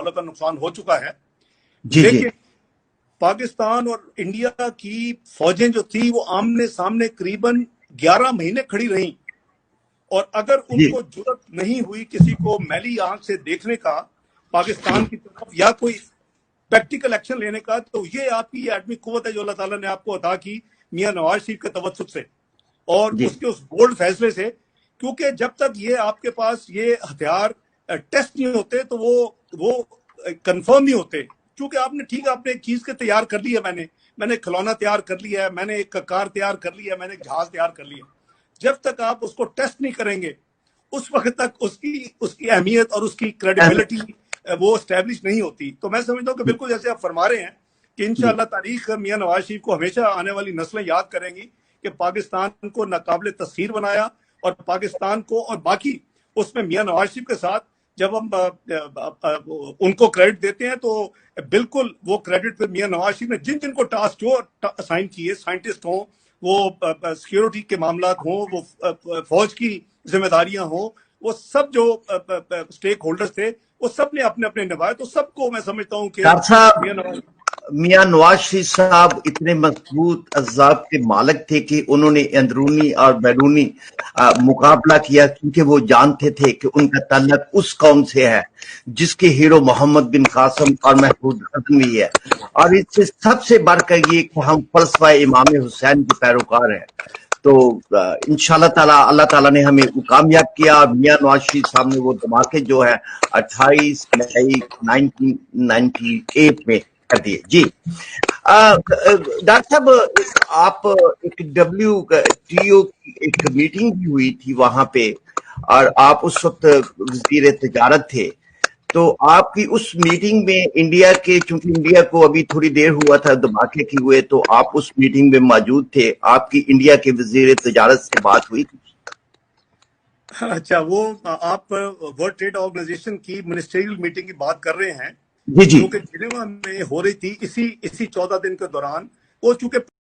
Dollar का नुकसान हो चुका है। जी जी लेकिन पाकिस्तान और इंडिया की फौजें जो थी वो आमने सामने करीबन 11 महीने खड़ी रहीं, और अगर जी उनको जुर्रत नहीं हुई किसी को मैली आंख से देखने का पाकिस्तान की तरफ या कोई प्रैक्टिकल एक्शन लेने का, तो ये आपकी ये एटमी कुव्वत है जो अल्लाह ताला ने आपको अता की मियां नवाज शरीफ के तवज्जुह से और जी उसके उस बोल्ड फैसले से। क्योंकि जब तक ये आपके पास ये हथियार टेस्ट नहीं होते तो वो कंफर्म नहीं होते। क्योंकि आपने ठीक है, आपने एक चीज के तैयार कर ली है, मैंने खिलौना तैयार कर लिया है, मैंने एक कार तैयार कर लिया है, मैंने एक जहाज तैयार कर लिया। जब तक आप उसको टेस्ट नहीं करेंगे उस वक्त तक उसकी अहमियत और उसकी क्रेडिबिलिटी वो स्टैब्लिश नहीं होती। तो मैं समझता हूँ कि बिल्कुल जैसे आप फरमा रहे हैं कि इंशाअल्लाह तारीख मियां नवाज शरीफ को हमेशा आने वाली नस्लें याद करेंगी कि पाकिस्तान को नाकाबिल तस्खीर बनाया, और पाकिस्तान को और बाकी उसमें मियां नवाज शरीफ के साथ जब हम उनको क्रेडिट देते हैं तो बिल्कुल वो क्रेडिट पे मियां नवाज शरीफ ने जिन जिनको टास्क जो असाइन किए, साइंटिस्ट हों, वो सिक्योरिटी के मामला हों, वो फौज की जिम्मेदारियां हों, वो सब जो स्टेक होल्डर्स थे वो सब ने अपने अपने निभाए। तो सबको मैं समझता हूँ कि डॉक्टर साहब, मियां नवाज शरीफ साहब इतने मजबूत अज़ाब के मालिक थे कि उन्होंने अंदरूनी और बैरूनी मुकाबला किया, क्योंकि वो जानते थे कि उनका ताल्लुक उस कौम से है जिसके हीरो मोहम्मद बिन कासिम और महमूद गजनवी है, और इससे सबसे बढ़कर ये कि हम फलसफा इमाम हुसैन के पैरोकार हैं। तो इंशाल्लाह ताला अल्लाह ताला ने हमें कामयाब किया। मियां नवाज शरीफ साहब ने वो धमाके जो है 28 मई 1998 में कर दिए। जी डॉक्टर साहब, आप एक WTO की एक मीटिंग भी हुई थी वहां पे, और आप उस वक्त वजीर तिजारत थे, तो आपकी उस मीटिंग में इंडिया के, चूंकि इंडिया को अभी थोड़ी देर हुआ था धमाके की हुए, तो आप उस मीटिंग में मौजूद थे, आपकी इंडिया के वजीर तिजारत से बात हुई थी? अच्छा, वो आप वर्ल्ड ट्रेड ऑर्गेनाइजेशन की मिनिस्ट्रियल मीटिंग की बात कर रहे हैं जी जी जो कि जिनेवा में हो रही थी इसी 14 दिन के दौरान। वो चूंकि